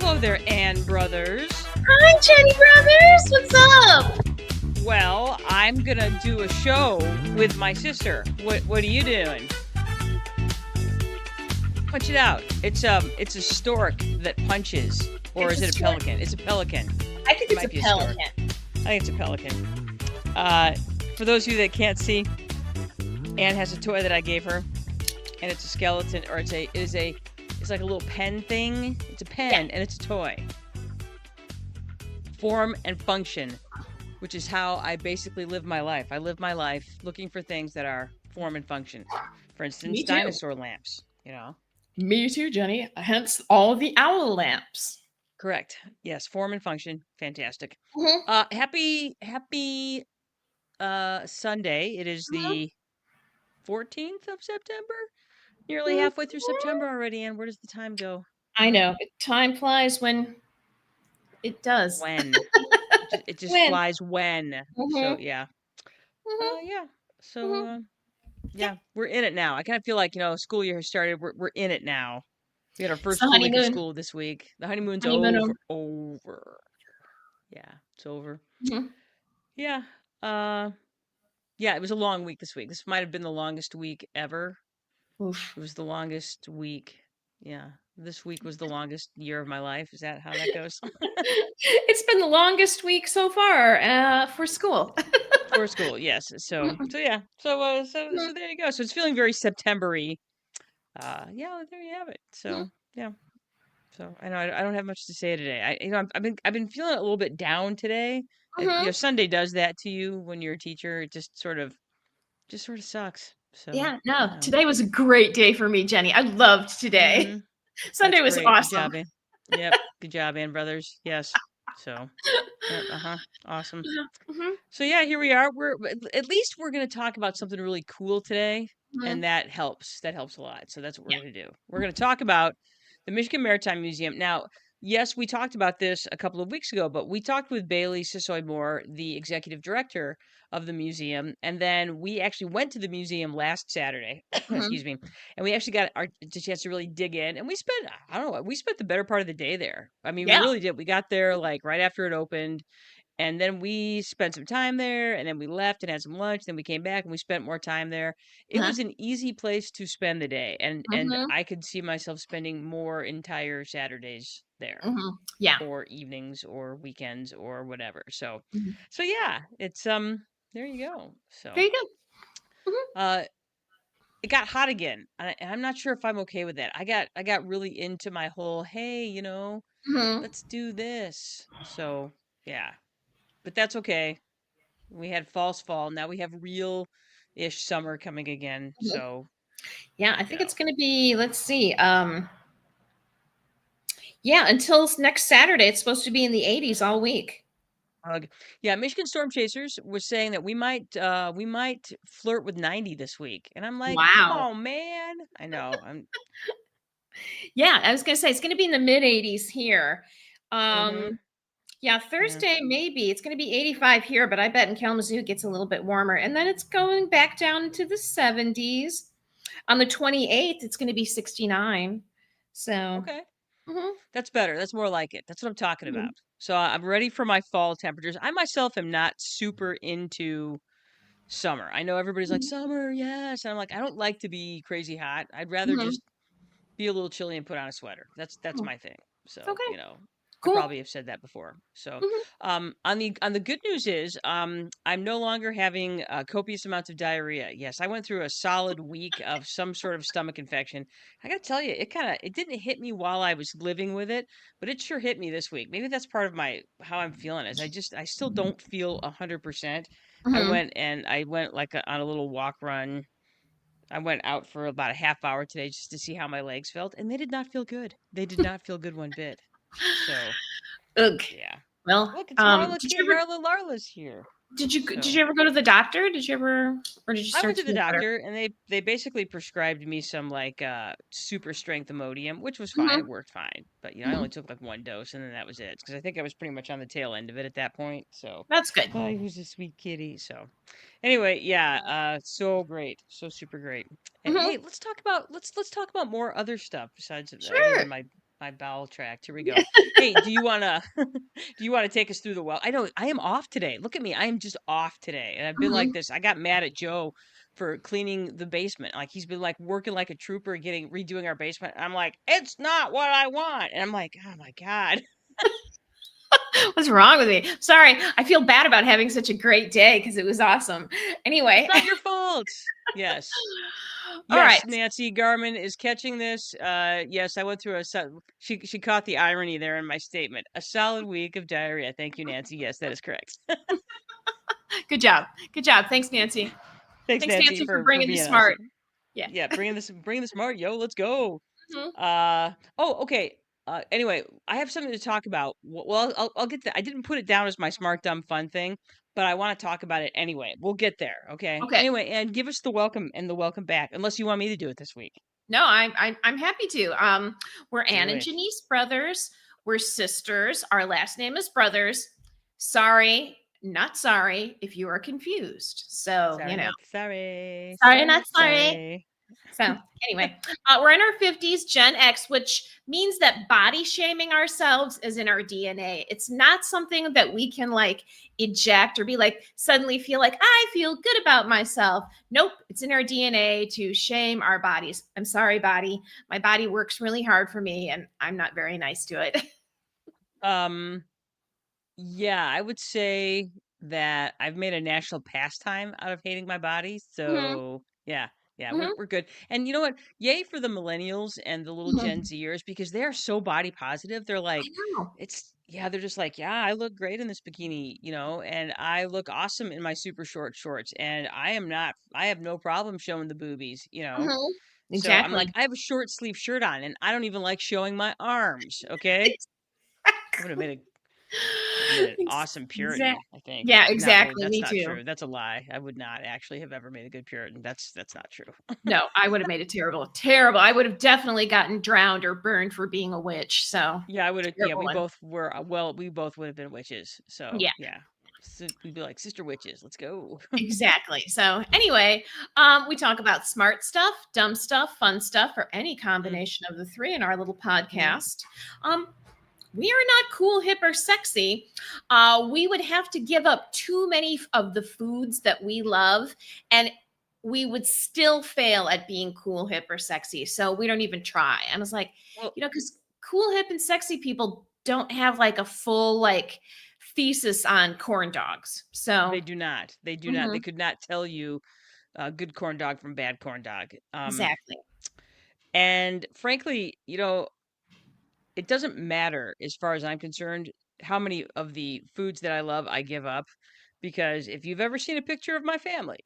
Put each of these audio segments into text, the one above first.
Hello there, Ann Brothers. Hi, Jenny Brothers. What's up? Well, I'm gonna do a show with my sister. What are you doing? Punch it out. It's a stork that punches, or is it a pelican? It's a pelican. I think it's a pelican. I think it's a pelican. For those of you that can't see, Anne has a toy that I gave her, and it's a skeleton, or it's like a little pen thing. It's a pen, and it's a toy. Form and function, which is how I basically live my life. I live my life looking for things that are form and function. For instance, dinosaur lamps, you know. Me too, Jenny. Hence all the owl lamps. Correct. Yes, form and function. Fantastic. Mm-hmm. Happy Sunday. It is the 14th of September. Nearly halfway through September already, and where does the time go? I know. Time flies when it does. When. It just flies when. Mm-hmm. So, yeah. Yeah. So, yeah, we're in it now. I kind of feel like, school year has started. We're in it now. We had our first full week of school this week. The honeymoon's over. Yeah, it's over. Mm-hmm. Yeah. Yeah, it was a long week this week. This might have been the longest week ever. Oof. It was the longest week. Yeah. This week was the longest year of my life. Is that how that goes? It's been the longest week so far for school. For school, yes. So yeah. So there you go. So it's feeling very September-y. Yeah, there you have it. So yeah. So I know I don't have much to say today. I've been feeling a little bit down today. Sunday does that to you when you're a teacher. It just sort of sucks. So yeah, no. Today was a great day for me, Jenny. I loved today. Mm-hmm. Sunday was awesome. Good job, Ann. Yep. Good job, Ann Brothers. Yes. So awesome. So yeah, here we are. At least we're going to talk about something really cool today, and that helps. That helps a lot. So that's what we're going to do. We're going to talk about the Michigan Maritime Museum. Now, yes, we talked about this a couple of weeks ago, but we talked with Bailey Sisoy-Moore, the executive director of the museum, and then we actually went to the museum last Saturday, excuse me, and we actually got the chance to really dig in, and we spent the better part of the day there. I mean, we really did. We got there like right after it opened, and then we spent some time there, and then we left and had some lunch. Then we came back and we spent more time there. It was an easy place to spend the day, and I could see myself spending more entire Saturdays there, or evenings, or weekends, or whatever. So, so yeah, it's there you go. So there you go. It got hot again, and I'm not sure if I'm okay with that. I got really into my whole hey, let's do this. So yeah. But that's okay. We had false fall. Now we have real-ish summer coming again. So yeah, I think it's going to be, let's see. Yeah, until next Saturday, it's supposed to be in the 80s all week. Yeah, Michigan Storm Chasers was saying that we might flirt with 90 this week. And I'm like, wow. oh man. I know. Yeah, I was going to say it's going to be in the mid 80s here. Yeah, Thursday maybe it's going to be 85 here, but I bet in Kalamazoo it gets a little bit warmer, and then it's going back down to the 70s. On the 28th, it's going to be 69. So okay, that's better. That's more like it. That's what I'm talking about. So I'm ready for my fall temperatures. I myself am not super into summer. I know everybody's like summer, yes, and I'm like I don't like to be crazy hot. I'd rather just be a little chilly and put on a sweater. That's my thing. So cool. I probably have said that before. So, on the good news is, I'm no longer having copious amounts of diarrhea. Yes, I went through a solid week of some sort of stomach infection. I got to tell you, it didn't hit me while I was living with it, but it sure hit me this week. Maybe that's part of how I'm feeling. Is I still don't feel 100%. I went like on a little walk run. I went out for about a half hour today just to see how my legs felt, and they did not feel good. They did not feel good one bit. So, yeah. Well, look, it's Marla. Larla's here. Did you ever go to the doctor? I went to the doctor, and they basically prescribed me some like super strength Imodium, which was fine. It worked fine, but I only took like one dose, and then that was it because I think I was pretty much on the tail end of it at that point. So that's good. Oh, he was a sweet kitty. So anyway, yeah, so great, so super great. And hey, let's talk about more other stuff besides other than my my bowel tract. Here we go. Hey, do you wanna do you wanna take us through the well? I know I am off today. Look at me. I am just off today. And I've been like Mhm. this. I got mad at Joe for cleaning the basement. Like he's been like working like a trooper getting redoing our basement. And I'm like, it's not what I want. And I'm like, oh my God. What's wrong with me? Sorry, I feel bad about having such a great day because it was awesome. It's Anyway, not your fault. Yes. all right. Yes, Nancy Garman is catching this. Yes, I went through she caught the irony there in my statement. A solid week of diarrhea. Thank you, Nancy. Yes, that is correct. Good job. Good job. Thanks, Nancy. Thanks, Thanks, Nancy, Nancy, for for bringing the being smart. awesome. Yeah. Yeah, bringing the smart, yo. Let's go. Mhm. Oh, okay. Anyway, I have something to talk about. Well, I'll get that. I didn't put it down as my smart dumb fun thing, but I want to talk about it anyway. We'll get there, okay? Okay. Anyway, and give us the welcome and the welcome back, unless you want me to do it this week. No, I'm happy to. We're Ann Do and it. Janice brothers. We're sisters. Our last name is Brothers. Sorry, not sorry if you are confused. So, Sorry, not sorry. sorry, Sorry, not not sorry. sorry. So, anyway, we're in our 50s, Gen X, which means that body shaming ourselves is in our DNA. It's not something that we can like eject or be like, suddenly feel like, I feel good about myself. Nope, it's in our DNA to shame our bodies. I'm sorry, body. My body works really hard for me, and I'm not very nice to it. Um, yeah, I would say that I've made a national pastime out of hating my body. Mhm, So yeah, yeah, mhm, we're good. And you know what? Yay for the millennials and the little Gen mhm. Zers because they are so body positive. They're I like, know. they're just like, yeah, I look great in this bikini, and I look awesome in my super short shorts, and I have no problem showing the boobies. Mhm. So I'm like, Exactly. I have a short sleeve shirt on, and I don't even like showing my arms. Okay, I would have made a I've made an awesome Exactly. Puritan, I think. Yeah, Not really. exactly. That's Me not too. true. That's a lie. I would not actually have ever made a good Puritan. That's not true. No, I would have made it terrible. Terrible. I would have definitely gotten drowned or burned for being a witch. So Yeah, I would have. Yeah, terrible we one. both were. Well, we both would have been witches. So Yeah, yeah, we'd be like sister witches. Let's go. exactly. So anyway, we talk about smart stuff, dumb stuff, fun stuff, or any Mm-hmm. combination of the three in our little Mm-hmm. podcast. Um, we are not cool, hip, or sexy. We would have to give up too many of the foods that we love, and we would still fail at being cool, hip, or sexy. So we don't even try. I was like, Well, because cool, hip, and sexy people don't have like a full like thesis on corn dogs. So they do not. They do not. They mhm, could not tell you good corn dog from bad corn dog. exactly. And frankly, it doesn't matter as far as I'm concerned how many of the foods that I love I give up because if you've ever seen a picture of my family,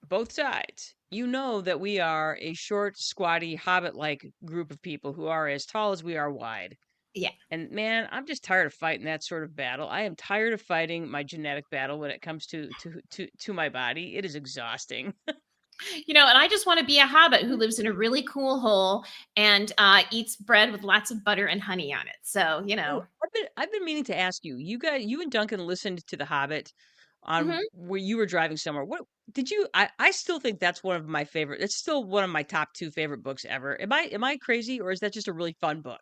both sides, you know that we are a short, squatty, hobbit-like group of people who are as tall as we are wide. Yeah. And man, I'm just tired of fighting that sort of battle. I am tired of fighting my genetic battle when it comes to my body. It is exhausting. And I just want to be a hobbit who lives in a really cool hole and eats bread with lots of butter and honey on it. So, Oh, I've been meaning to ask you. You and Duncan listened to The Hobbit on mhm. where you were driving somewhere. What did you I still think that's one of my favorite. It's still one of my top 2 favorite books ever. Am I crazy or is that just a really fun book?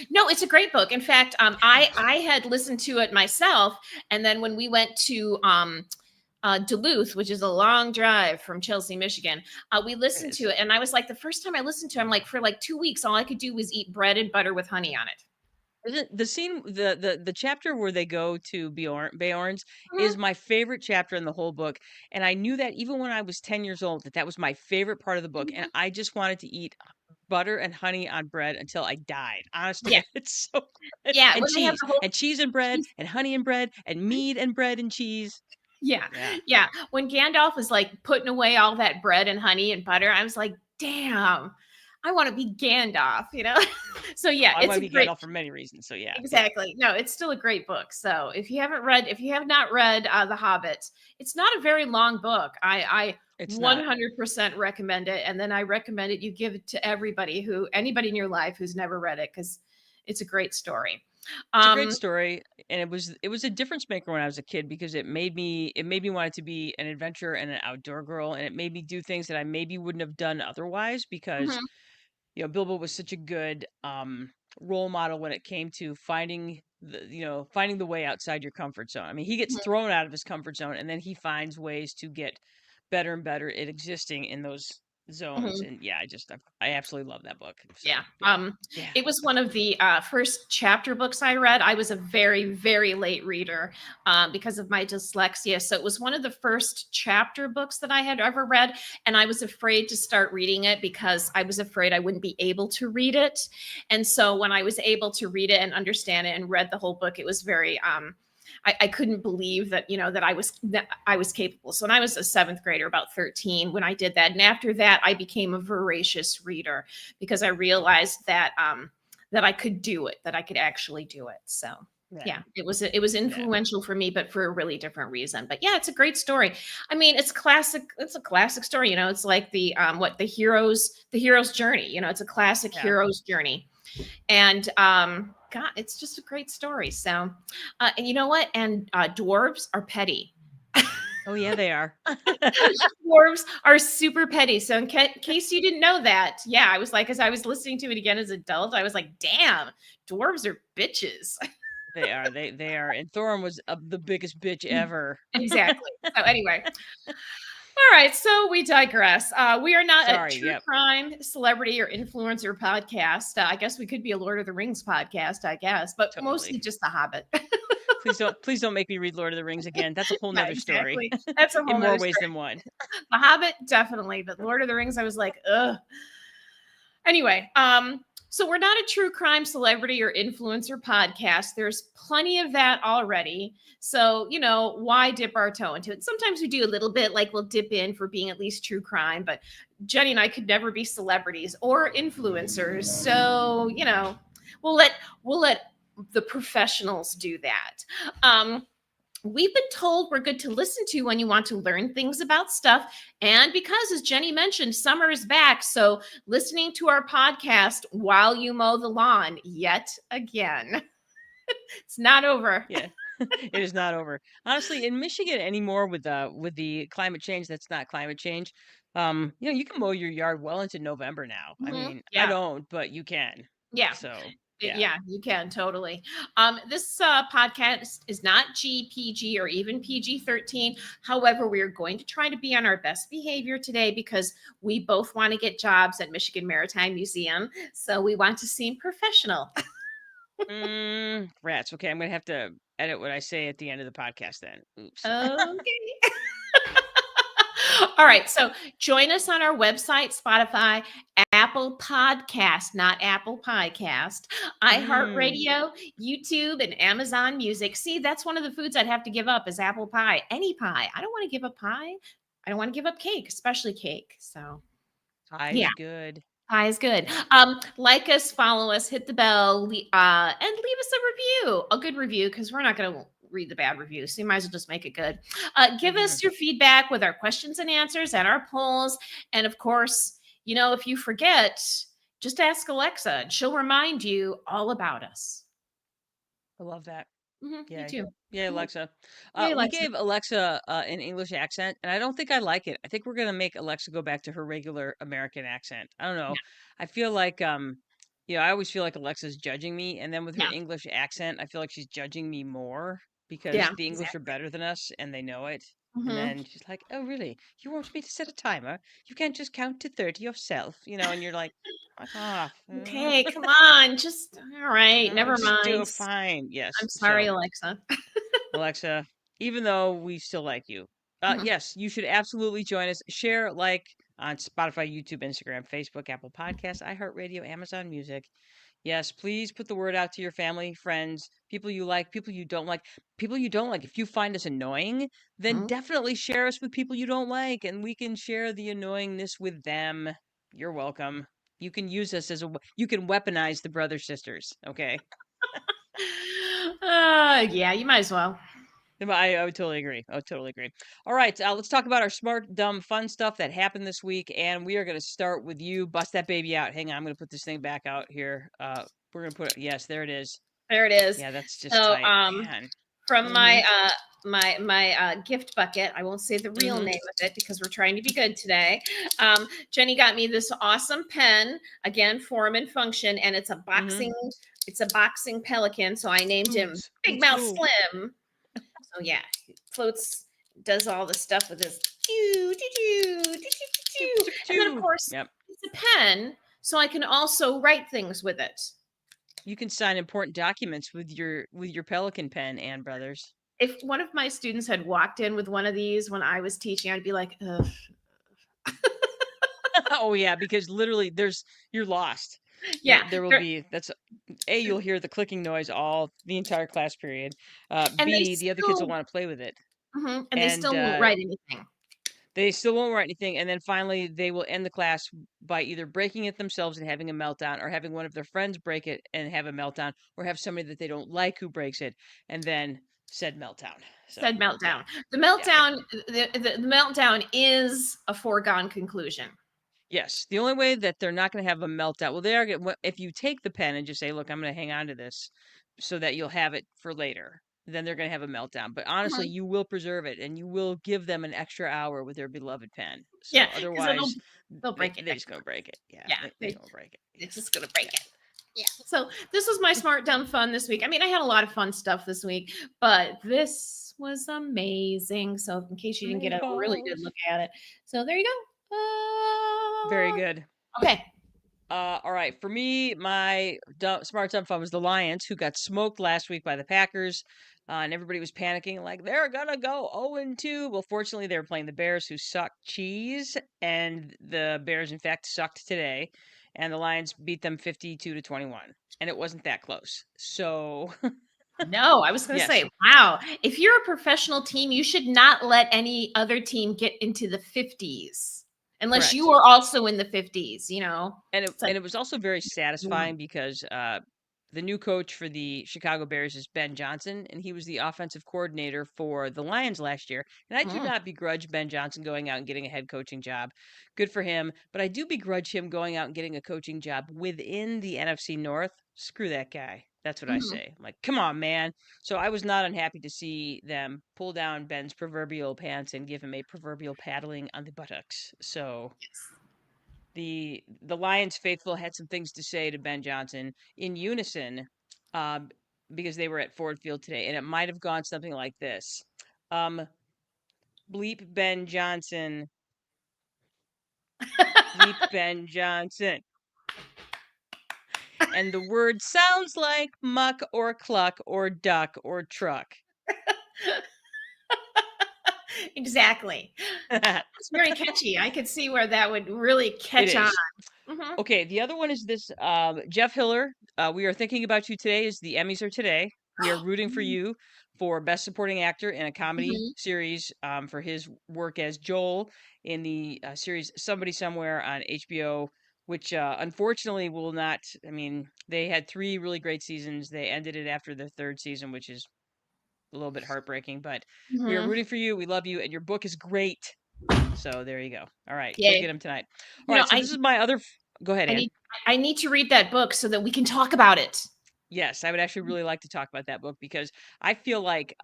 No, it's a great book. In fact, I Yes. I had listened to it myself, and then when we went to Duluth, which is a long drive from Chelsea, Michigan, we It listened to is. it, and I was like, the first time I listened to it, I'm like, for like 2 weeks, all I could do was eat bread and butter with honey on it. Isn't the scene the chapter where they go to Beorn's Mhm. is my favorite chapter in the whole book, and I knew that even when I was 10 years old that was my favorite part of the book, and Mhm. I just wanted to eat butter and honey on bread until I died. Honest to Yeah, God, it's so good. yeah. When they have the whole And cheese and bread cheese. and honey and bread and meat and bread and cheese. Yeah, Yeah. yeah. When Gandalf was like putting away all that bread and honey and butter, I was like, damn, I want to be Gandalf. So yeah, I it's want a to be great. Gandalf for many reasons. So yeah, yeah. Exactly. No, it's still a great book. So if you have not read The Hobbit, it's not a very long book. I It's not. 100% recommend it, and then I recommend it you give it to anybody in your life who's never read it because it's a great story. It's a great Um, story, and it was a difference maker when I was a kid because it made me want to be an adventurer and an outdoor girl, and it made me do things that I maybe wouldn't have done otherwise because mhm, Bilbo was such a good role model when it came to finding finding the way outside your comfort zone. I mean, he gets thrown out of his comfort zone, and then he finds ways to get better and better at existing in those zones. Mhm. And yeah, I absolutely love that book. So Yeah. yeah. It was one of the first chapter books I read. I was a very, very late reader because of my dyslexia. So it was one of the first chapter books that I had ever read. And I was afraid to start reading it because I was afraid I wouldn't be able to read it. And so when I was able to read it and understand it and read the whole book, it was very, I couldn't believe that, that I was capable. So when I was a seventh grader, about 13, when I did that, and after that, I became a voracious reader because I realized that that I could do it, that I could actually do it. So Yeah. yeah, it was Yeah. influential for me, but for a really different reason. But yeah, it's a great story. I mean, it's classic. It's a classic story. It's like the hero's journey. It's a classic Yeah. hero's journey. And God, it's just a great story. So, and you know what? And dwarves are petty. Oh yeah, they are. Dwarves are super petty. So, in case you didn't know that, yeah, I was like, as I was listening to it again as an adult, I was like, damn, dwarves are bitches. They are. They are. And Thorin was the biggest bitch ever. Exactly. So, anyway, all right, so we digress. We are not a Sorry. true Yep. crime, celebrity, or influencer podcast. I guess we could be a Lord of the Rings podcast, I guess, but mostly Totally. just The Hobbit. Please don't make me read Lord of the Rings again. That's a whole Yeah, nother story. exactly. That's a In whole more nother ways story. than one. The Hobbit, definitely, but Lord of the Rings, I was like, ugh. Anyway, so we're not a true crime, celebrity, or influencer podcast. There's plenty of that already. So, why dip our toe into it? Sometimes we do a little bit, like we'll dip in for being at least true crime, but Jenny and I could never be celebrities or influencers. So, we'll let the professionals do that. We've been told we're good to listen to when you want to learn things about stuff. And because, as Jenny mentioned, summer is back. So listening to our podcast while you mow the lawn yet again. It's not over. Yeah. It is not over. Honestly, in Michigan anymore with the climate change that's not climate change, you can mow your yard well into November now. I mean, I Yeah. don't, but you can. Yeah. So, yeah. Yeah, you can totally. This podcast is not GPG or even PG-13. However, we are going to try to be on our best behavior today because we both want to get jobs at Michigan Maritime Museum. So we want to seem professional. Rats. Okay, I'm gonna have to edit what I say at the end of the podcast then. Oops. Okay. All right. So join us on our website, Spotify, Apple Podcast, not Apple Podcast, Mm. iHeartRadio, YouTube, and Amazon Music. See, that's one of the foods I'd have to give up is apple pie. Any pie. I don't want to give up pie. I don't want to give up cake, especially cake. So yeah. Pie's good. Pie is good. Like us, follow us, hit the bell, and leave us a review, a good review, because we're not going to read the bad reviews. So you might as well just make it good. Give Mm-hmm. us your feedback with our questions and answers and our polls. And of course, if you forget, just ask Alexa and she'll remind you all about us. I love that. Me Yeah. too. Yeah, Mhm. Alexa. Yay, We Alexa. gave Alexa an English accent, and I don't think I like it. I think we're gonna make Alexa go back to her regular American accent. I don't know. Yeah. I feel like I always feel like Alexa's judging me, and then with her Yeah. English accent, I feel like she's judging me more because Yeah. the English are Exactly. better than us and they know it. And hmm then she's like, "Oh, really? You want me to set a timer? You can't just count to 30 yourself, and you're like, fuck off. Okay, come on. Just all right. Never Just do mind. it fine. I'm Yes. sorry, So Alexa. Alexa, even though we still like you. Mhm. Yes, you should absolutely join us. Share, like on Spotify, YouTube, Instagram, Facebook, Apple Podcasts, iHeartRadio, Amazon Music. Yes, please put the word out to your family, friends, people you like, people you don't like. People you don't like. If you find us annoying, then Mhm. definitely share us with people you don't like, and we can share the annoyingness with them. You're welcome. You can use us you can weaponize the brother sisters. Okay. Yeah, you might as well. I would totally agree. I would totally agree. All right, let's talk about our smart, dumb, fun stuff that happened this week, and we are going to start with you. Bust that baby out. Hang on, I'm going to put this thing back out here. We're going to put it. Yes, there it is. There it is. Yeah, that's just So, tight, man. from Mm-hmm. my gift bucket. I won't say the real Mm-hmm. name of it because we're trying to be good today. Jenny got me this awesome pen, again, form and function, and Mm-hmm. it's a boxing pelican. So I named him Big Let's Mouth go. Slim. So yeah, he floats, does all the stuff with his choo, choo, choo, choo, choo, Choo, choo, choo. choo, And then of choo. course Yep. it's a pen, so I can also write things with it. You can sign important documents with your Pelican pen, Ann Brothers. If one of my students had walked in with one of these when I was teaching, I'd be like, ugh. Oh yeah, because literally you're lost. Yeah, There will be that's A, you'll hear the clicking noise all the entire class period. and B, the other kids will want to play with it. they And still won't write anything. they still won't write anything. And then finally they will end the class by either breaking it themselves and having a meltdown, or having one of their friends break it and have a meltdown, or have somebody that they don't like who breaks it and then said meltdown. So Said yeah. meltdown. The Yeah. meltdown, the meltdown is a foregone conclusion. Yes, the only way that they're not gonna have a meltdown, well, they are gonna, if you take the pen and just say, "Look, I'm gonna hang on to this so that you'll have it for later," then they're gonna have a meltdown. But honestly, Mhm. you will preserve it and you will give them an extra hour with their beloved pen. So Yeah, because otherwise, they'll break it they're just next gonna time. break it. Yeah, Yeah, they're gonna break it. they're Yeah, just gonna break yeah. it. Yeah. So this was my smart dumb fun this week. I mean, I had a lot of fun stuff this week, but this was amazing. So in case you didn't get a really good look Meatballs. at it, so there you go. Very good. Okay. All right. For me, my smart dumb fun was the Lions, who got smoked last week by the Packers. And everybody was panicking, like they're gonna go 0-2. Well, fortunately, they were playing the Bears, who suck cheese, and the Bears, in fact, sucked today. And the Lions beat them 52-21, and it wasn't that close. So, No, I was going to yes, say, wow, if you're a professional team, you should not let any other team get into the 50s unless you correct. are also in the 50s, you know. It's like, And it was also very mm, satisfying because the new coach for the Chicago Bears is Ben Johnson, and he was the offensive coordinator for the Lions last year. And I do mm, not begrudge Ben Johnson going out and getting a head coaching job. Good for him. But I do begrudge him going out and getting a coaching job within the NFC North. Screw that guy. That's what I mm. say. I'm like, come on, man. So I was not unhappy to see them pull down Ben's proverbial pants and give him a proverbial paddling on the buttocks. So the Lions faithful had some things to say to Ben Johnson in unison, um, because they were at Ford Field today, and it might have gone something like this: um, "Bleep Ben Johnson, bleep Ben Johnson," and the word sounds like muck or cluck or duck or truck. Exactly. It's very catchy. I could see where that would really It catch on. is. Mhm, Okay, the other one is this, Jeff Hiller. We are thinking about you today as the Emmys are today. We are rooting for mhm, you for Best Supporting Actor in a Comedy mhm. Series, for his work as Joel in the series Somebody Somewhere on HBO, which unfortunately will not. I mean, they had three really great seasons. They ended it after the third season, which is a little bit heartbreaking, but we are Mhm. rooting for you. We love you, and your book is great. So there you go. All right, go get Yay. him tonight. All You know, right, so this is my other. Go ahead, I Ann. need I need to read that book so that we can talk about it. Yes, I would actually really like to talk about that book because I feel like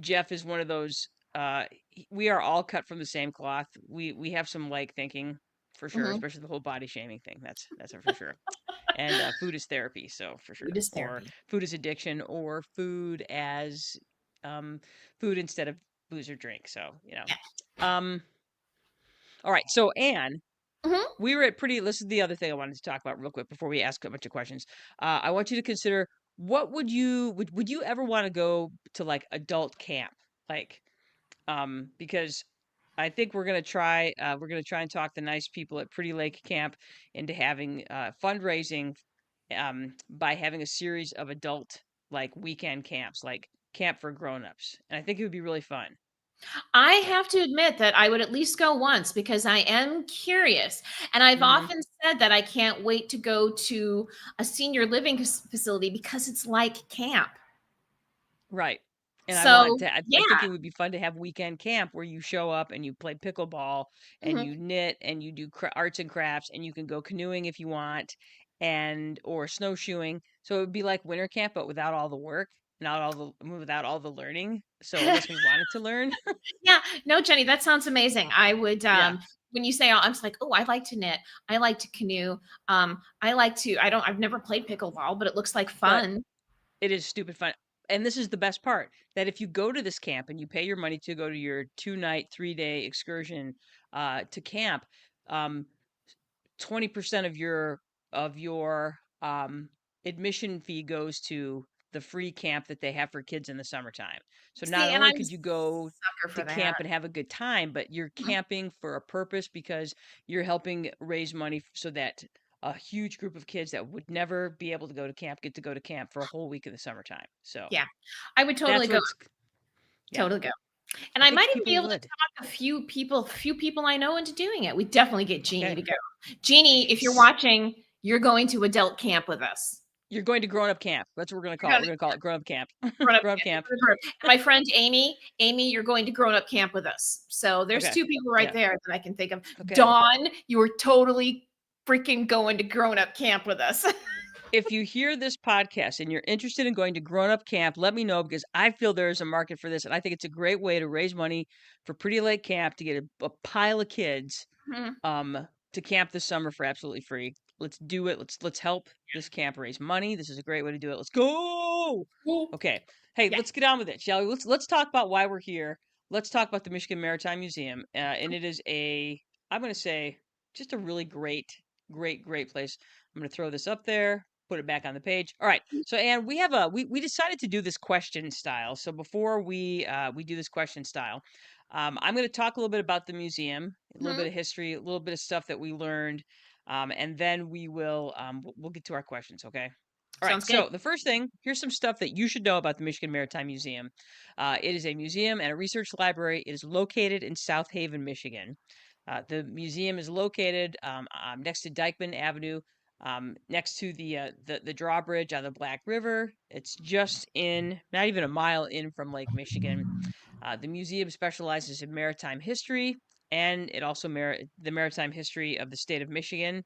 Jeff is one of those. We are all cut from the same cloth. We have some like thinking for sure, Mhm. especially the whole body shaming thing. That's for sure. And food is therapy, so for Food sure. is Or therapy. food is addiction, or food as um, food instead of booze or drink. So Yeah. Um, all right. So Anne, Mhm, we were at pretty this is the other thing I wanted to talk about real quick before we ask a bunch of questions. I want you to consider, what would you ever want to go to, like, adult camp? Like, because I think we're gonna try and talk the nice people at Pretty Lake Camp into having fundraising, by having a series of adult, like, weekend camps, like camp for grown-ups. And I think it would be really fun. I So, have to admit that I would at least go once because I am curious. And I've mhm. often said that I can't wait to go to a senior living facility because it's like camp. Right. And So, I think yeah. it would be fun to have weekend camp where you show up and you play pickleball and Mhm. you knit and you do arts and crafts, and you can go canoeing if you want, and or snowshoeing. So it would be like winter camp but without all the work. without all the learning. So unless we wanted to learn, Yeah, no, Jenny, that sounds amazing. I would, yeah. when you say, I'm just like, oh, I like to knit. I like to canoe. I've never played pickleball, but it looks like But fun. it is stupid fun. And this is the best part, that if you go to this camp and you pay your money to go to your 2-night, 3-day excursion to camp, um, 20% of your admission fee goes to the free camp that they have for kids in the summertime. So not See, and only I'm a could you go sucker to for that. camp and have a good time, but you're Mhm. camping for a purpose because you're helping raise money so that a huge group of kids that would never be able to go to camp get to go to camp for a whole week in the summertime. So Yeah, I would that's totally go, what's yeah. totally go. And I I think might even be people able to would. talk a few people I know into doing it. We definitely get Jeannie Okay. to go. Jeannie, if you're watching, you're going to adult camp with us. You're going to grown up camp. That's what we're gonna You're call it. going We're gonna call it grown up camp. grown up Grown up camp. camp. And my friend Amy, you're going to grown up camp with us. So there's Okay. two people right Yeah. there that I can think of. Okay. Dawn, you are totally freaking going to grown up camp with us. If you hear this podcast and you're interested in going to grown up camp, let me know because I feel there is a market for this. And I think it's a great way to raise money for Pretty Lake Camp to get a pile of kids Mhm. to camp this summer for absolutely free. Let's do it. Let's help this camp raise money. This is a great way to do it. Let's go. Cool. Okay. Hey, Yeah. let's get on with it, shall we? Let's talk about why we're here. Let's talk about the Michigan Maritime Museum. And it is I'm going to say just a really great place. I'm going to throw this up there, put it back on the page. All right. So, Anne, we decided to do this question style. So before we do this question style, I'm going to talk a little bit about the museum, a little bit Mhm. of history, a little bit of stuff that we learned, and then we'll get to our questions. Okay. All right. Sounds good. So the first thing, here's some stuff that you should know about the Michigan Maritime Museum. It is a museum and a research library. It is located in South Haven, Michigan. The museum is located next to Dykeman Avenue, next to the drawbridge on the Black River. It's just not even a mile in from Lake Michigan. The museum specializes in maritime history, and it also the maritime history of the state of Michigan,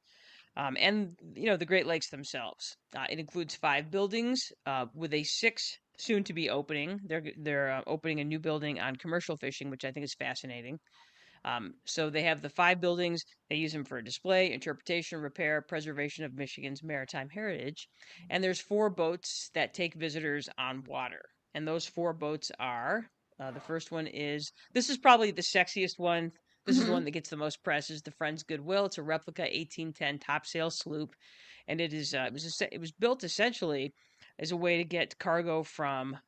and the Great Lakes themselves. It includes 5 buildings, with a sixth soon to be opening. They're opening a new building on commercial fishing, which I think is fascinating. So they have the 5 buildings. They use them for display, interpretation, repair, preservation of Michigan's maritime heritage. And there's 4 boats that take visitors on water. And those 4 boats are the first one is this is probably the sexiest one. This is the one Mhm. that gets the most press. Is the Friends Goodwill. It's a replica 1810 topsail sloop, and it was built essentially as a way to get cargo from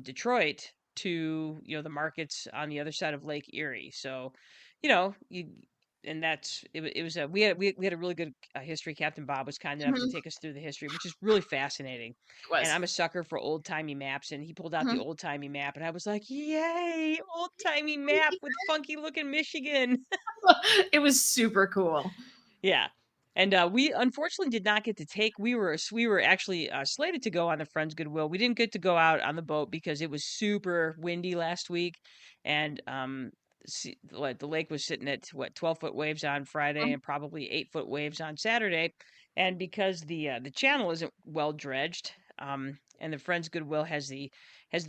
Detroit to the markets on the other side of Lake Erie. So you know, you and that's it was a we had a really good history. Captain Bob was kind enough to Mhm. take us through the history, which is really fascinating. It And was. I'm a sucker for old timey maps, and he pulled out the Mhm. old timey map, and I was like, "Yay, old timey map with funky looking Michigan." It was super cool. Yeah. And we unfortunately did not get to take. We were actually slated to go on the Friends Goodwill. We didn't get to go out on the boat because it was super windy last week, and the lake was sitting at 12-foot waves on Friday Mhm. and probably 8-foot waves on Saturday, and because the channel isn't well dredged, and the Friends Goodwill has the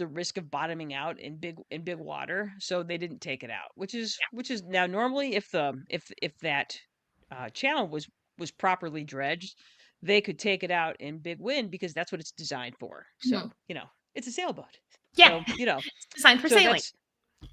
risk of bottoming out in big water, so they didn't take it out, which is now normally if that channel was properly dredged, they could take it out in big wind because that's what it's designed for. So Mhm. it's a sailboat. Yeah, So it's designed for so sailing. that's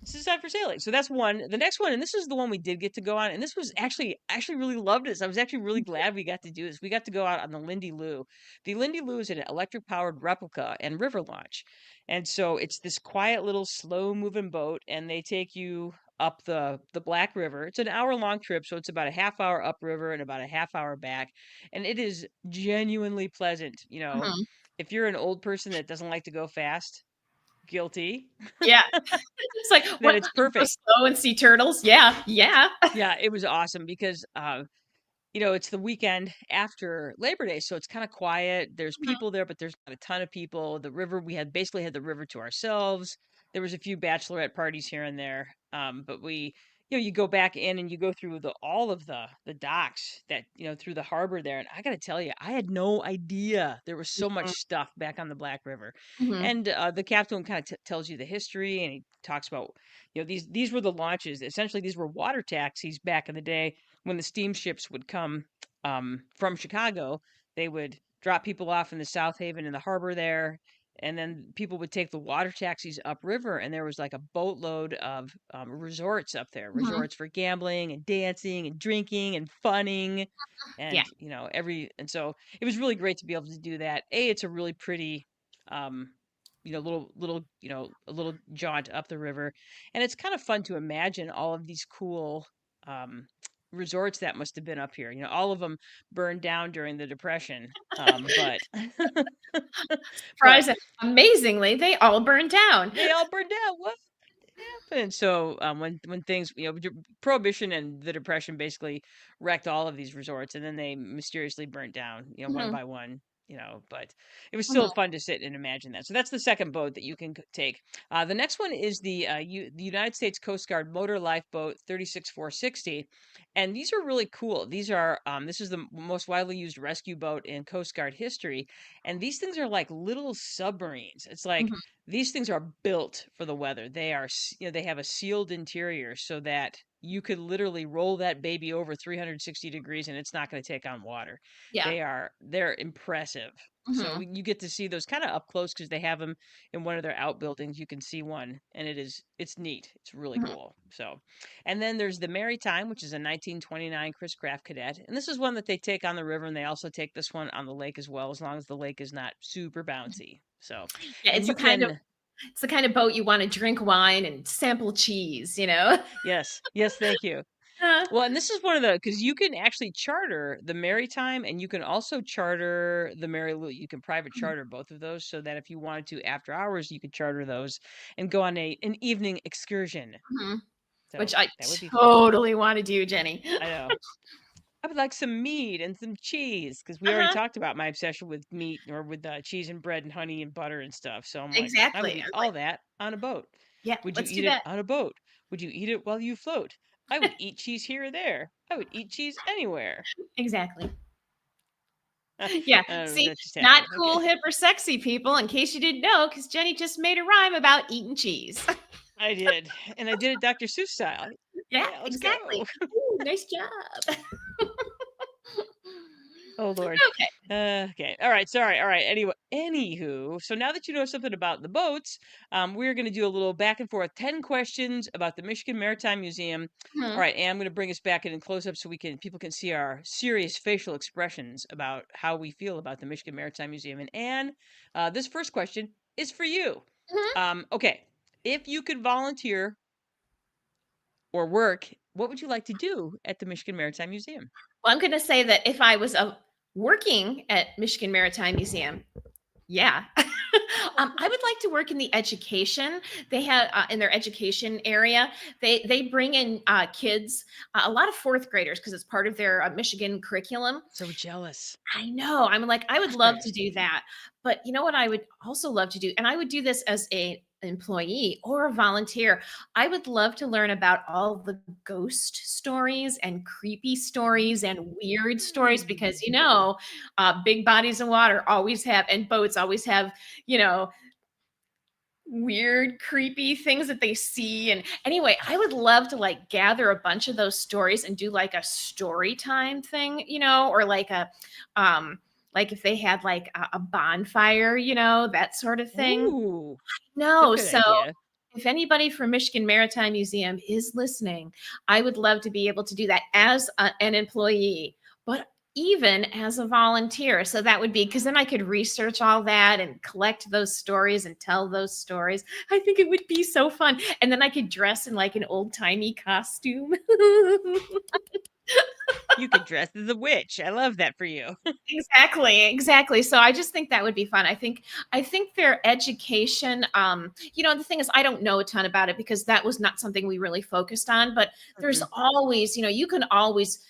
it's designed for sailing. So that's one. The next one, and this is the one we did get to go on, and this was actually really loved this. I was actually really glad we got to do this. We got to go out on the Lindy Lou. The Lindy Lou is an electric powered replica and river launch. And so it's this quiet little slow moving boat, and they take you up the Black River. It's an hour-long trip, so it's about a half hour upriver and about a half hour back. And it is genuinely pleasant. Mhm. If you're an old person that doesn't like to go fast, guilty, Yeah. It's like, then "What? it's Go perfect. slow and see turtles?" Yeah, yeah. Yeah, it was awesome because it's the weekend after Labor Day, so it's kind of quiet. There's Mhm. people there, but there's not a ton of people. The river, we had basically had the river to ourselves. There was a few bachelorette parties here and there, but you go back in and you go through all of the docks that, through the harbor there, and I gotta tell you, I had no idea there was so much stuff back on the Black River. Mhm. And, the captain kinda tells you the history, and he talks about, these were the launches. Essentially, these were water taxis back in the day when the steamships would come, from Chicago. They would drop people off in the South Haven in the harbor there, and then people would take the water taxis upriver, and there was like a boatload of resorts up there, Mhm. resorts for gambling and dancing and drinking and funning, Yeah. and and so it was really great to be able to do that. It's a really pretty, um, little a little jaunt up the river, and it's kind of fun to imagine all of these cool um, resorts that must have been up here. All of them burned down during the Depression, but but Surprise! Amazingly, they all burned down. they all burned down. What happened? So, when things, prohibition and the depression basically wrecked all of these resorts, and then they mysteriously burnt down, one Mhm. by one. But it was still Mhm. fun to sit and imagine that. So that's the second boat that you can take. The next one is the United States Coast Guard Motor Lifeboat 36460, and these are really cool. This is the most widely used rescue boat in Coast Guard history, and these things are like little submarines. It's like Mhm. these things are built for the weather. They have a sealed interior so that you could literally roll that baby over 360 degrees and it's not going to take on water. Yeah. They're impressive. So Mhm. you get to see those kind of up close because they have them in one of their outbuildings. You can see one, and it's neat. It's really Mhm. cool. So, and then there's the Maritime, which is a 1929 Chris Craft Cadet, and this is one that they take on the river, and they also take this one on the lake as well, as long as the lake is not super bouncy. So, Yeah, and you can. it's the kind of boat you wanna drink wine and sample cheese, you know? Yes. Yes, thank you. Uh, Well, and this is one of the because you can actually charter the Maritime and you can also charter the Mary Lou. You can private charter both of those so that if you wanted to after hours, you could charter those and go on an evening excursion. mhm, So which I that would be fun. totally wanna do, Jenny. I know. I would like some meat and some cheese because we already Uh-huh, talked about my obsession with meat or with cheese and bread and honey and butter and stuff. So I'm like, I would exactly. I eat was all like, that on a boat. "Yeah, Would you let's do eat it that." on a boat? Would you eat it while you float? I would eat cheese here or there. I would eat cheese anywhere. Exactly. I Yeah, don't know, see, that just not happened. cool, Okay. hip, or sexy, people, in case you didn't know, because Jenny just made a rhyme about eating cheese. I did. And I did it Dr. Seuss style. Yeah, Yeah, let's exactly. go. Ooh, nice job. Oh Lord. Okay. Okay. All right. Sorry. All right. Anyway, anywho, so now that you know something about the boats, we're going to do a little back and forth 10 questions about the Michigan Maritime Museum. All Mhm, right, and I'm going to bring us back in close up so people can see our serious facial expressions about how we feel about the Michigan Maritime Museum. And Anne, this first question is for you. mhm. Okay, if you could volunteer or work, what would you like to do at the Michigan Maritime Museum? Well, I'm gonna say that if I was, working at Michigan Maritime Museum, yeah. I would like to work in the education. They have in their education area. They bring in kids, a lot of fourth graders because it's part of their Michigan curriculum. So jealous. I know. I'm like, I would love to Gosh. do that. But you know what I would also love to do? And I would do this as a employee or a volunteer. I would love to learn about all the ghost stories and creepy stories and weird stories because Mm. big bodies of water always have and boats always have, you know, weird, creepy things that they see. And anyway, I would love to like gather a bunch of those stories and do like a story time thing, or like if they had like a bonfire, that sort of thing. Ooh, it's a No, good so idea. if anybody from Michigan Maritime Museum is listening, I would love to be able to do that as an employee, but even as a volunteer. So that would be because then I could research all that and collect those stories and tell those stories. I think it would be so fun. And then I could dress in like an old timey costume. You could dress as a witch. I love that for you. Exactly, exactly. So I just think that would be fun. I think their education, the thing is I don't know a ton about it because that was not something we really focused on, but there's Mhm. always, you can always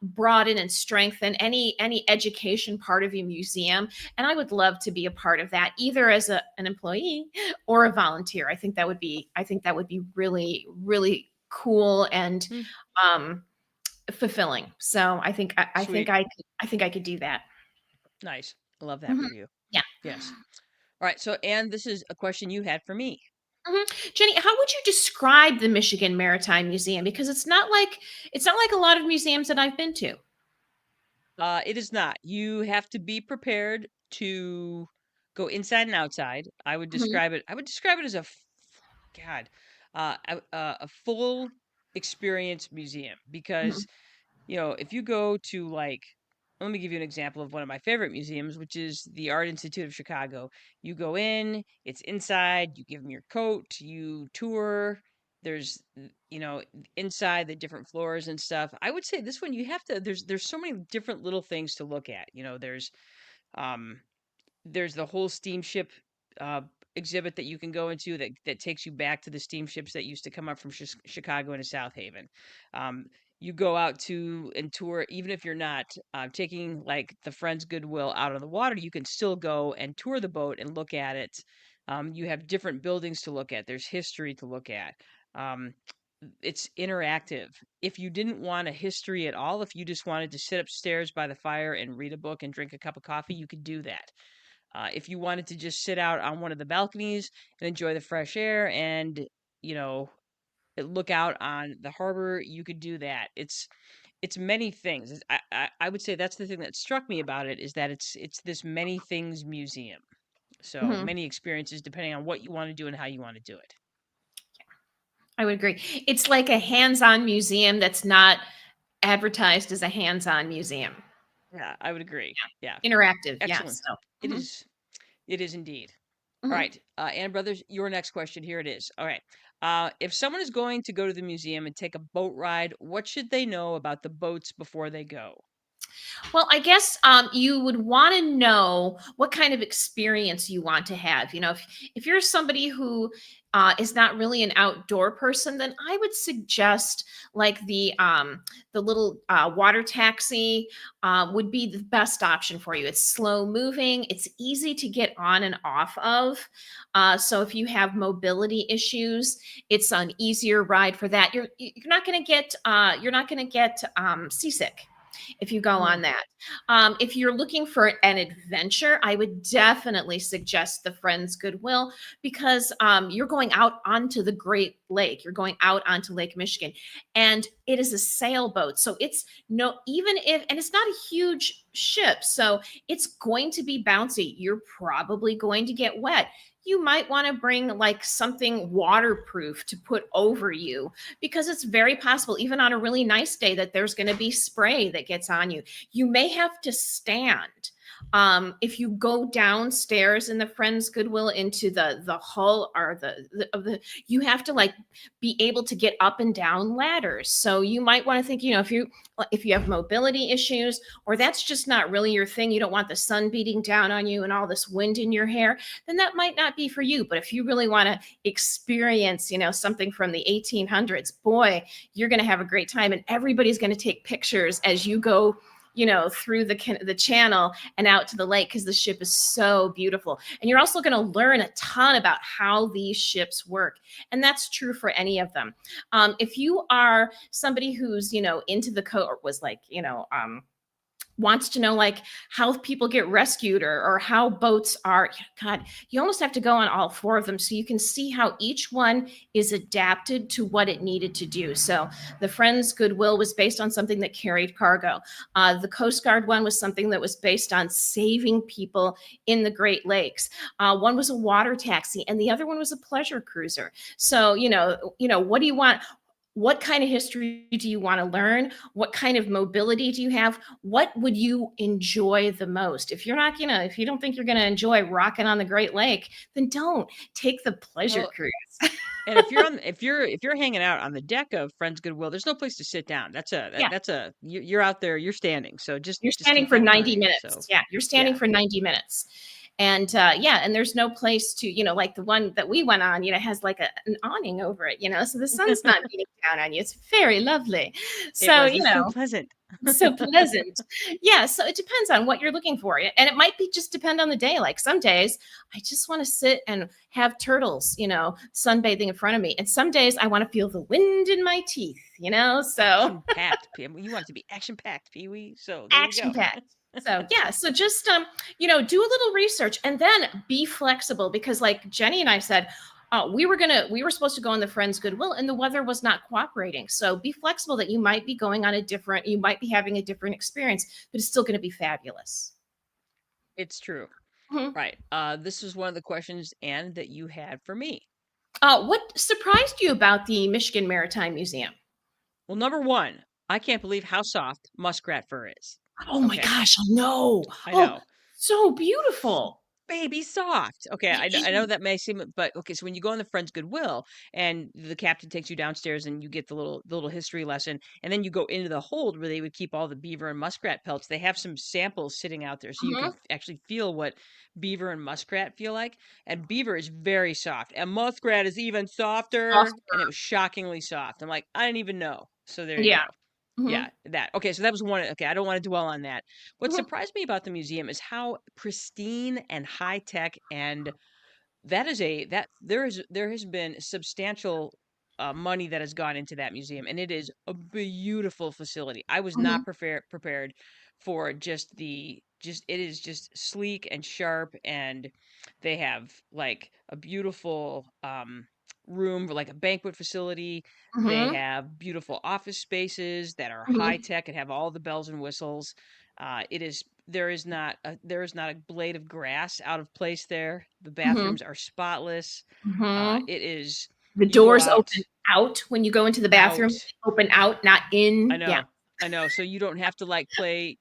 broaden and strengthen any education part of your museum, and I would love to be a part of that either as an employee or a volunteer. I think that would be really really cool and Hmm, um, fulfilling. So sweet. I think I could do that. Nice. I love that Mhm. for you. Yeah. Yes. All right. So, and this is a question you had for me. Jenny, how would you describe the Michigan Maritime Museum? Because it's not like a lot of museums that I've been to. It is not. You have to be prepared to go inside and outside. Mhm, I would describe it as God, a full experience museum mhm, because if you go to like, let me give you an example of one of my favorite museums, which is the Art Institute of Chicago. You go in, it's inside, you give them your coat, you tour. There's, inside the different floors and stuff. I would say this one you have to, there's so many different little things to look at. Um, there's the whole steamship uh, exhibit that you can go into that takes you back to the steamships that used to come up from Chicago into South Haven. Um, you go out to and tour, even if you're not taking like the Friends Goodwill out on the water, you can still go and tour the boat and look at it. You have different buildings to look at. There's history to look at. Um, it's interactive. If you didn't want a history at all, if you just wanted to sit upstairs by the fire and read a book and drink a cup of coffee, you could do that. If you wanted to just sit out on one of the balconies and enjoy the fresh air and, you know, look out on the harbor, you could do that. It's many things. I would say that's the thing that struck me about it is that it's this many things museum. So mhm. many experiences depending on what you want to do and how you want to do it. I would agree. It's like a hands-on museum that's not advertised as a hands-on museum. Yeah, I would agree. Yeah, Interactive, yeah. excellent. So, It is. It is indeed. All mhm. right, Ann Brothers, your next question. Here it is. All right. If someone is going to go to the museum and take a boat ride, what should they know about the boats before they go? Well, I guess you would want to know what kind of experience you want to have. If you're somebody who is not really an outdoor person, then I would suggest like the little water taxi would be the best option for you. It's slow moving. It's easy to get on and off of. So if you have mobility issues, it's an easier ride for that. You're not going to get seasick if you go on Hmm. that. If you're looking for an adventure, I would definitely suggest the Friends Goodwill because you're going out onto the Great Lake. You're going out onto Lake Michigan, and it is a sailboat. So it's no, even if, and it's not a huge ship, so it's going to be bouncy. You're probably going to get wet. You might want to bring like something waterproof to put over you because it's very possible, even on a really nice day, that there's going to be spray that gets on you. You may have to stand. If you go downstairs in the Friends Goodwill into the hull or you have to like be able to get up and down ladders. So you might want to think, if you have mobility issues or that's just not really your thing, you don't want the sun beating down on you and all this wind in your hair, then that might not be for you. But if you really want to experience, something from the 1800s, boy, you're going to have a great time and everybody's going to take pictures as you go through the channel and out to the lake because the ship is so beautiful. And you're also going to learn a ton about how these ships work. And that's true for any of them. If you are somebody who's, into the code or was like, wants to know like how people get rescued or how boats are, god, you almost have to go on all four of them so you can see how each one is adapted to what it needed to do. So the Friends Goodwill was based on something that carried cargo. The Coast Guard one was something that was based on saving people in the Great Lakes. One was a water taxi and the other one was a pleasure cruiser. So what do you want? What kind of history do you want to learn? What kind of mobility do you have? What would you enjoy the most? If you don't think you're gonna enjoy rocking on the Great Lake, then don't take the pleasure Well, cruise. and if you're hanging out on the deck of Friends Goodwill, there's no place to sit down. Yeah, You're out there, you're standing. So just you're just standing keep for that in 90 mind. minutes. So Yeah, you're standing yeah. for 90 minutes. And and there's no place to, like the one that we went on, has like an awning over it, so the sun's not beating down on you. It's very lovely. It So, was. It's so pleasant. so pleasant. Yeah, so it depends on what you're looking for. And it might be just depend on the day. Like some days I just want to sit and have turtles, sunbathing in front of me. And some days I want to feel the wind in my teeth, so Action packed. You want it to be action packed, Pee Wee. So there you action go. packed. So yeah, so just do a little research and then be flexible, because like Jenny and I said, we were supposed to go on the Friends Goodwill and the weather was not cooperating. So be flexible that you might be you might be having a different experience, but it's still going to be fabulous. It's true. Mhm. Right. This was one of the questions, Anne, that you had for me. What surprised you about the Michigan Maritime Museum? Well, number one, I can't believe how soft muskrat fur is. Oh my Okay. gosh, I know. I Oh, know. so beautiful. Baby soft. Okay, It I know is. that may seem, but okay. So when you go on the Friends Goodwill, and the captain takes you downstairs, and you get the little history lesson, and then you go into the hold where they would keep all the beaver and muskrat pelts. They have some samples sitting out there, so you can Mhm. actually feel what beaver and muskrat feel like. And beaver is very soft, and muskrat is even softer, and it Softer. was shockingly soft. I'm like, I didn't even know. So there you Yeah. go. Mhm. Yeah, that. Okay, so that was one. Okay, I don't want to dwell on that. What Mhm. surprised me about the museum is how pristine and high tech, and that is a that there has been substantial money that has gone into that museum, and it is a beautiful facility. I was Mhm. not prepared for just it is just sleek and sharp, and they have like a beautiful room for like a banquet facility. They Mhm. have beautiful office spaces that are high Mhm. tech and have all the bells and whistles. It is there is not a blade of grass out of place there. The Mhm. bathrooms are spotless. Mhm. It is The you go doors out open out when you go into the bathroom. out. Open out, not I in. Yeah. know. I know. So you don't have to like play,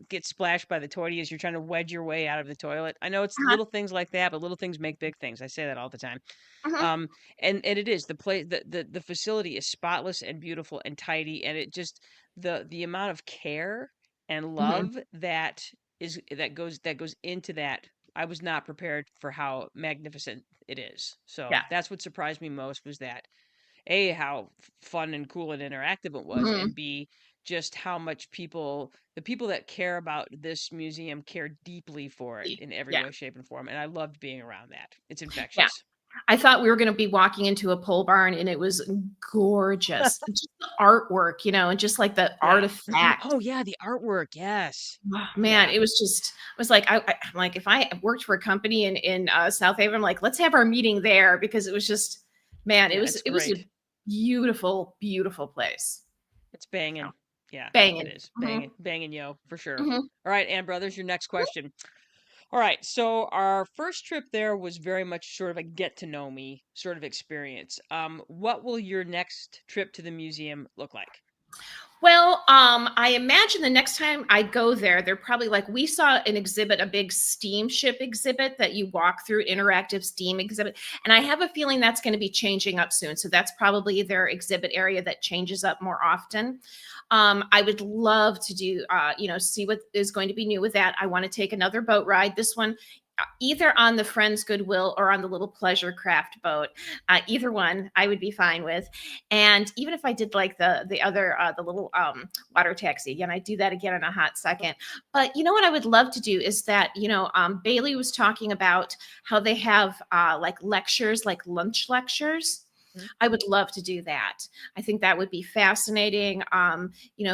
get splashed by the toilet as you're trying to wedge your way out of the toilet. I know it's Uh-huh. little things like that, but little things make big things. I say that all the time. Mhm. Um, and it is the facility is spotless and beautiful and tidy, and it just the amount of care and Mhm. love that goes into that. I was not prepared for how magnificent it is. So Yeah. that's what surprised me most was that A, how fun and cool and interactive it was, Mhm. and B, just how much the people that care about this museum care deeply for it in every Yeah. way, shape, and form. And I loved being around that. It's Yeah. infectious. I thought we were gonna be walking into a pole barn, and it was gorgeous. Just the artwork, and just like the Yeah. artifact. Oh yeah, the artwork. Yes. Oh, man, Yeah. it was like I'm like, if I worked for a company in South Haven, I'm like, let's have our meeting there, because it was just, man, Yeah, it's it was a great. beautiful, beautiful place. It's So, banging. Yeah, it banging. is. Mhm. Banging yo, for sure. Mhm. All right, Ann Brothers, your next question. All right, so our first trip there was very much sort of a get to know me sort of experience. What will your next trip to the museum look like? Well, I imagine the next time I go there, they're probably like, we saw an exhibit, a big steamship exhibit that you walk through, interactive steam exhibit. And I have a feeling that's going to be changing up soon. So that's probably their exhibit area that changes up more often. I would love to do, see what is going to be new with that. I want to take another boat ride. This one, either on the Friends Goodwill or on the little pleasure craft boat. Either one I would be fine with. And even if I did like the other the little water taxi again, I do that again in a hot second. But you know what I would love to do is that Bailey was talking about how they have like lectures, like lunch lectures. Mhm. I would love to do that. I think that would be fascinating.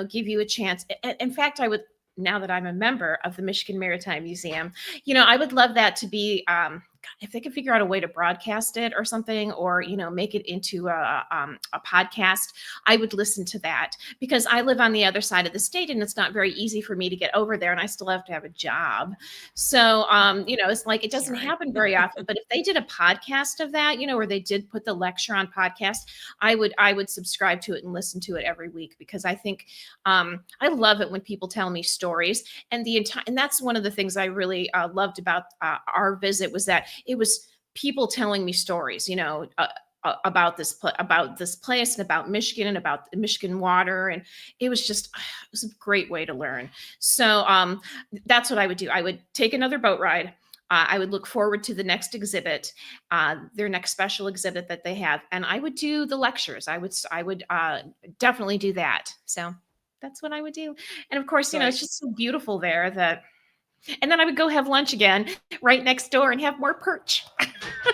Give you a chance. In fact, I would, now that I'm a member of the Michigan Maritime Museum, I would love that to be, if they could figure out a way to broadcast it or something, or make it into a podcast. I would listen to that, because I live on the other side of the state, and it's not very easy for me to get over there, and I still have to have a job. So it's like it doesn't Sorry. happen very often. But if they did a podcast of that, where they did put the lecture on podcast, I would subscribe to it and listen to it every week, because I think I love it when people tell me stories. And that's one of the things I really loved about our visit, was that it was people telling me stories, about about this place, and about Michigan, and about the Michigan water. And it was just it was a great way to learn. So that's what I would do. I would take another boat ride. I would look forward to the next exhibit, their next special exhibit that they have, and I would do the lectures. I would definitely do that. So that's what I would do. And of course, Right. it's just so beautiful there that. And then I would go have lunch again right next door and have more perch.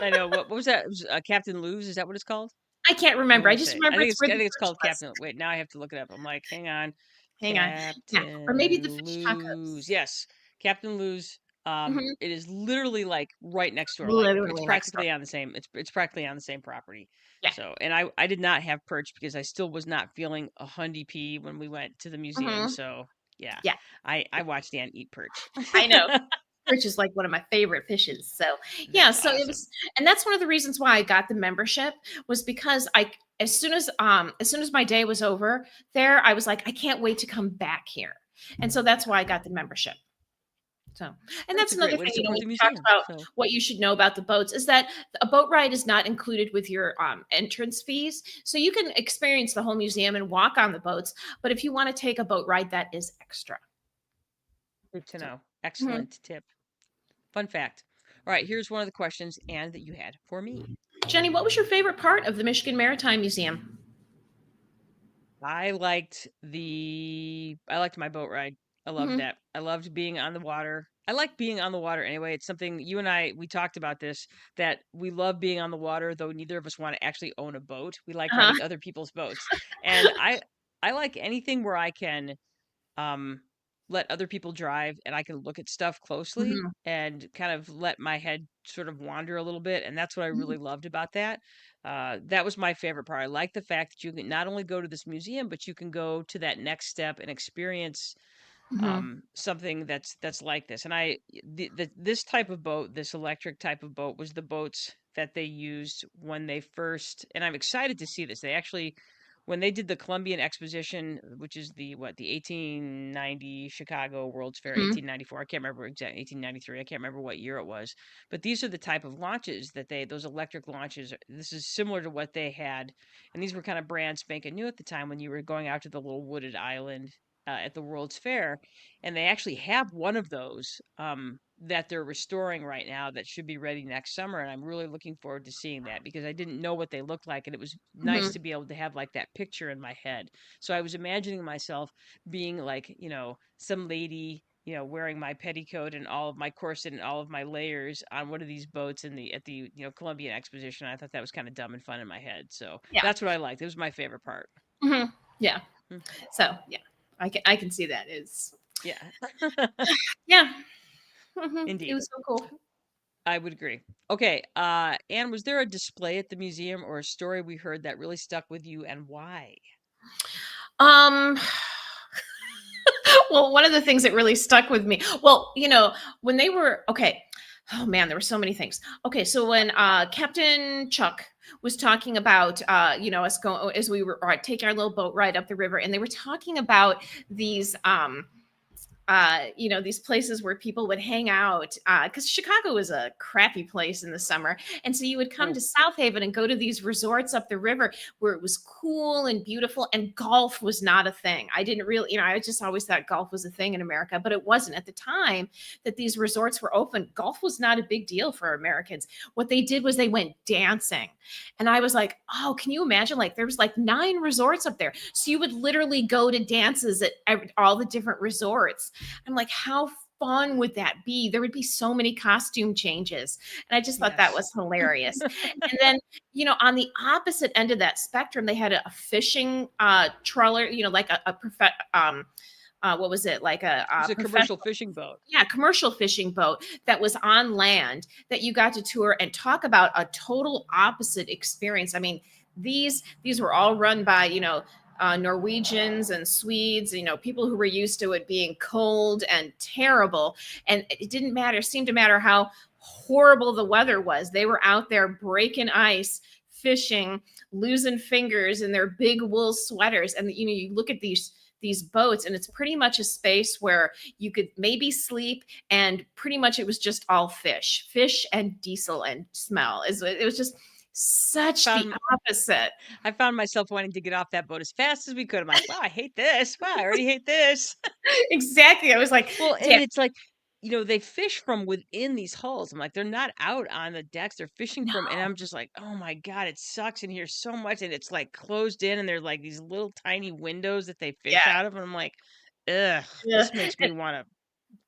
I know. What was that? It was, Captain Lou's, is that what it's called? I can't I remember. I wanna just say. remember it's where I the think it's perch called was. Captain wait, now I have to look it up. I'm like, "Hang on. Hang on. Yeah, or maybe the Captain fish Lou's." tacos. Yes. Captain Lou's, Mhm. it is literally, like, right next door, like, it's Literally next door. practically on the same it's practically on the same property. Yeah. So and I did not have perch because I still was not feeling a hundy p when we went to the museum, Mhm. so, yeah. Yeah, I watched Dan eat perch. I know. Perch is like one of my favorite fishes. So, yeah, That's so it awesome. was, and that's one of the reasons why I got the membership, was because as soon as my day was over there, I was like, I can't wait to come back here. And so that's why I got the membership. So, and That's that's a great another way to thing, support when the you talked museum, about so what you should know about the boats, is that a boat ride is not included with your entrance fees. So you can experience the whole museum and walk on the boats. But if you want to take a boat ride, that is extra. good to So, know. mhm. Excellent tip. Fun fact. Alright, here's one of the questions, and that you had for me. Jenny, what was your favorite part of the Michigan Maritime Museum? I liked my boat ride. I loved Mhm, that. I loved being on the water. I like being on the water anyway. It's something you and we talked about this, that we love being on the water, though neither of us want to actually own a boat. We like uh-huh, riding other people's boats. And I like anything where I can um, let other people drive and I can look at stuff closely mhm, and kind of let my head sort of wander a little bit. And that's what I mhm, really loved about that. That was my favorite part. I like the fact that you can not only go to this museum, but you can go to that next step and experience mhm, something that's like this. And this type of boat, this electric type of boat, was the boats that they used when they first, and I'm excited to see this. They actually, when they did the Columbian Exposition, which is the 1890 Chicago World's Fair, mhm, 1894, I can't remember exactly, 1893, I can't remember what year it was, but these are the type of launches that those electric launches, this is similar to what they had, and these were kind of brand spanking new at the time when you were going out to the little wooded island at the World's Fair, and they actually have one of those that they're restoring right now that should be ready next summer, and I'm really looking forward to seeing that because I didn't know what they looked like, and it was nice mhm, to be able to have like that picture in my head. So I was imagining myself being like, some lady, wearing my petticoat and all of my corset and all of my layers on one of these boats in the at the Columbian Exposition. I thought that was kind of dumb and fun in my head, so yeah, that's what I liked. It was my favorite part. mhm, yeah. Mm, So, yeah, I can see that is, yeah. yeah, it Indeed. was so cool. I would agree. Okay, Anne, was there a display at the museum or a story we heard that really stuck with you, and why? Um, well, one of the things that really stuck with me, well, when they were okay, oh man, there were so many things. Okay, so when Captain Chuck was talking about us going, as we were taking our little boat ride up the river, and they were talking about these these places where people would hang out, because Chicago was a crappy place in the summer. And so you would come Oh, to South Haven and go to these resorts up the river where it was cool and beautiful, and golf was not a thing. I didn't really, I just always thought golf was a thing in America, but it wasn't. At the time that these resorts were open, golf was not a big deal for Americans. What they did was they went dancing. And I was like, oh, can you imagine? Like, there was like 9 resorts up there. So you would literally go to dances at all the different resorts. I'm like, how fun would that be? There would be so many costume changes. And I just thought that yes. was hilarious. And then, on the opposite end of that spectrum, they had a fishing trawler, like what was it? Like It was a a commercial professional, fishing boat. yeah, commercial fishing boat that was on land that you got to tour, and talk about a total opposite experience. I mean, these were all run by, Norwegians and Swedes, people who were used to it being cold and terrible. And it didn't matter, seemed to matter how horrible the weather was. They were out there breaking ice, fishing, losing fingers in their big wool sweaters. And you look at these boats, and it's pretty much a space where you could maybe sleep, and pretty much it was just all fish and diesel and smell. It was just such the Found opposite. I found myself wanting to get off that boat as fast as we could. I'm like, wow, I hate this. Wow, I already hate this. Exactly. I was like, Well, damn. and it's like they fish from within these hulls. I'm like, they're not out on the decks. They're fishing from, and No. I'm just like, oh my God, it sucks in here so much. And it's like closed in, and there's like these little tiny windows that they Yeah. fish out of. And I'm like, ugh, Yeah. this makes me want to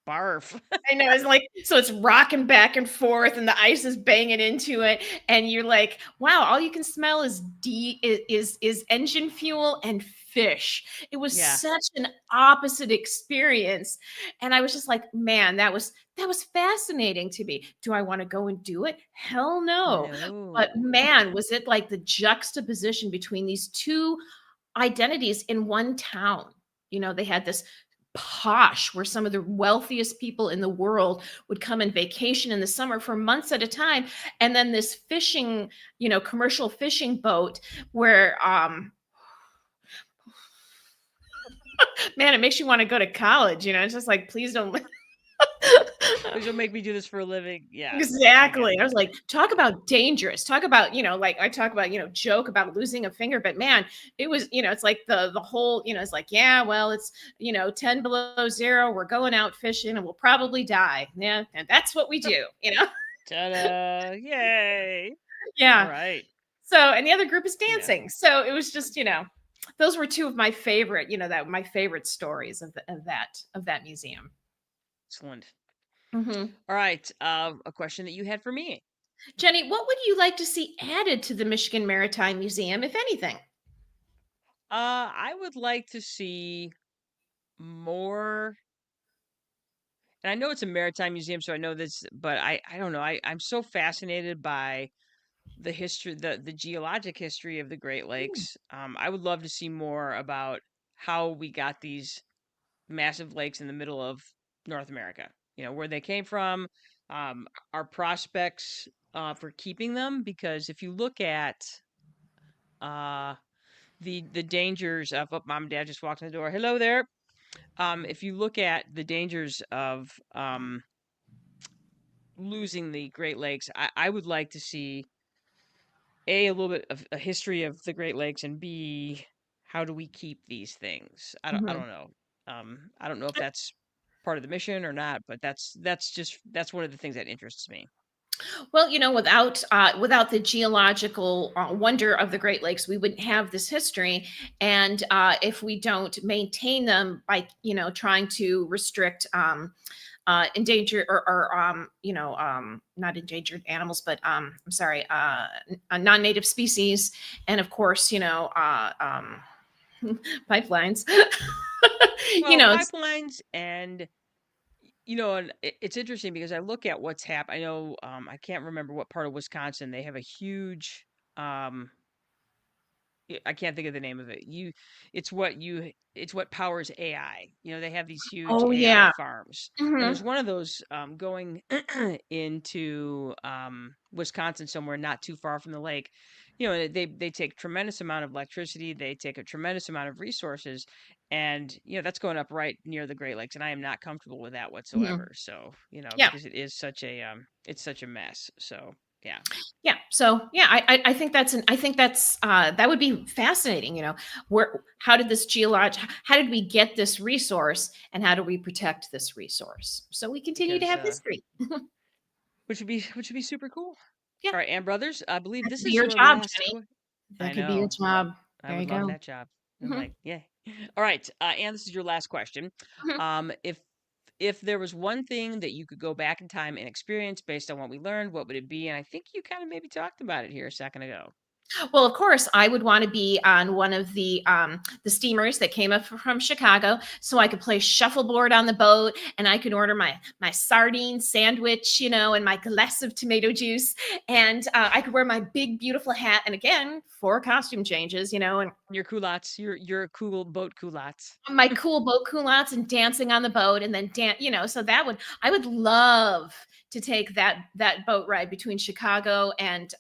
barf. I know, it's like, so it's rocking back and forth and the ice is banging into it, and you're like, wow, all you can smell is is engine fuel and fish. It was Yeah, such an opposite experience. And I was just like, man, that was fascinating to me. Do I want to go and do it? Hell no. But no. man, was it like the juxtaposition between these two identities in one town. They had this posh where some of the wealthiest people in the world would come and vacation in the summer for months at a time, and then this fishing, commercial fishing boat where man, it makes you want to go to college. It's just like, please don't. Please don't make me do this for a living. Yeah, I get Exactly. I that. was like, talk about dangerous. Talk about, like I talk about, joke about losing a finger, but man, it was, it's like the whole, it's like, yeah, well, it's, 10 below zero. We're going out fishing and we'll probably die. Yeah. And that's what we do. Ta-da! Yay! All Yeah. right. So, and the other group is Yeah, dancing. So it was just, those were two of my favorite, that my favorite stories of that museum. excellent. Hmm. All right. A question that you had for me. Jenny, what would you like to see added to the Michigan Maritime Museum, if anything? I would like to see more, and I know it's a maritime museum, so I know this, but I don't know. I'm so fascinated by the history, the geologic history of the Great Lakes. I would love to see more about how we got these massive lakes in the middle of North America. Where they came from, our prospects for keeping them, because if you look at uh the dangers of, oh, mom and dad just walked in the door. Hello there. If you look at the dangers of losing the Great Lakes, I would like to see a little bit of a history of the Great Lakes, and B, how do we keep these things? I Mhm. don't know. I don't know if that's part of the mission or not, but that's one of the things that interests me. Well, without the geological wonder of the Great Lakes, we wouldn't have this history. And if we don't maintain them by, trying to restrict endangered or not endangered animals, but I'm sorry, non-native species, and of course, pipelines. you Well, know, pipelines, and it's interesting because I look at what's happened. I know, I can't remember what part of Wisconsin they have a huge, um I can't think of the name of it. It's what powers AI. They have these huge oh AI yeah. farms. And Hmm. there's one of those going into Wisconsin somewhere not too far from the lake. They take tremendous amount of electricity, they take a tremendous amount of resources, and that's going up right near the Great Lakes, and I am not comfortable with that Hmm. whatsoever. So, Yeah. because it's such a mess. So, yeah. Yeah. So yeah, I think that would be fascinating. How did this how did we get this resource, and how do we protect this resource so we continue to Because have history? which would be super cool. Yeah, All right, and brothers, I believe that this could be is your your job, last Jenny. I That could be your know. job. I There would you love go. that job. I'm Hmm. like, yeah. All right, and this is your last question. Hmm. If there was one thing that you could go back in time and experience based on what we learned, what would it be? And I think you kind of maybe talked about it here a second ago. Well, of course, I would want to be on one of the steamers that came up from Chicago, so I could play shuffleboard on the boat, and I could order my sardine sandwich, and my glass of tomato juice, and I could wear my big beautiful hat, and again, 4 costume changes, and Your culottes, your cool boat culottes. my cool boat culottes and dancing on the boat, and then so I would love to take that boat ride between Chicago and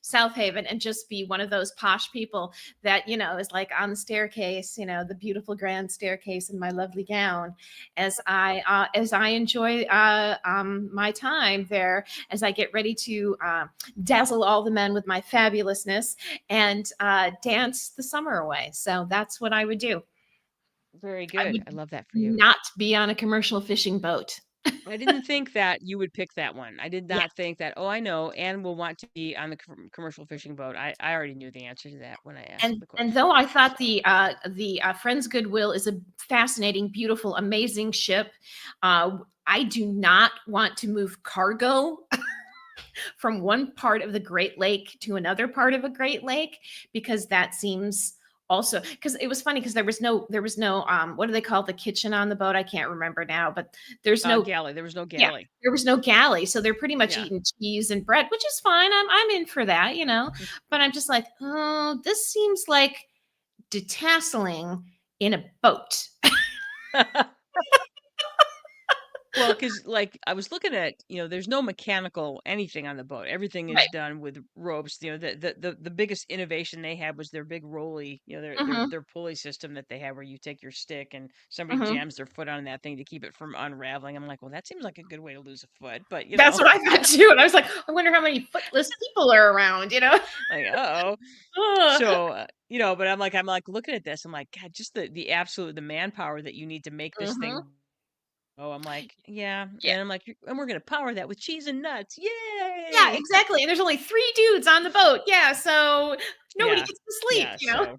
South Haven, and just be one of those posh people that is like on the staircase, the beautiful grand staircase in my lovely gown, as I enjoy my time there, as I get ready to dazzle all the men with my fabulousness, and dance the summer away. So that's what I would do. Very I good. would I love that for you. not be on a commercial fishing boat. I didn't think that you would pick that one. I did Yeah. not think that, oh, I know, Anne will want to be on the commercial fishing boat. I already knew the answer to that when I asked the And question. though I thought So, the Friends Goodwill is a fascinating, beautiful, amazing ship, I do not want to move cargo from one part of the Great Lake to another part of a Great Lake because that seems also because it was funny because there was no what do they call the kitchen on the boat? I can't remember now, but there's no galley. There was no yeah, galley. there was no galley, so they're pretty much Yeah. eating cheese and bread, which is fine. I'm in for that, you know. But I'm just like, oh, this seems like detasseling in a boat. Well, because like I was looking at, there's no mechanical anything on the boat. Everything is Right. done with ropes. The biggest innovation they had was their big rolly, Mhm. their pulley system that they had where you take your stick and somebody Mhm. jams their foot on that thing to keep it from unraveling. I'm like, well, that seems like a good way to lose a foot, but That's what I thought too, and I was like, I wonder how many footless people are around, you know? like, uh-oh. Ugh. So, but I'm like looking at this. I'm like, God, just the absolute the manpower that you need to make this Mhm. thing. Oh, I'm like, yeah. Yeah. And I'm like, and we're gonna power that with cheese and nuts. Yeah, Yay! exactly, and there's only 3 dudes on the boat. Yeah, so nobody Yeah. gets to sleep, Yeah. you know? So,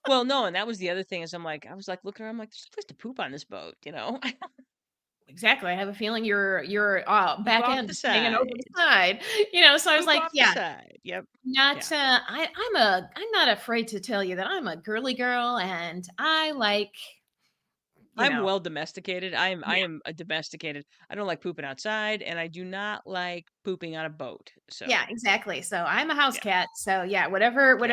well, no, and that was the other thing is I was like looking around, I'm like, there's no place to poop on this boat. Exactly, I have a feeling your, Poop back off end the is hanging over the side. side, so I was Poop like, off the yeah, side. Yep. not, Yeah. I'm not afraid to tell you that I'm a girly girl and I like, you I'm know well domesticated. I yeah, am a domesticated. I don't like pooping outside, and I do not like pooping on a boat. yeah, So, exactly, so I'm a house yeah. cat, so yeah, whatever Yeah.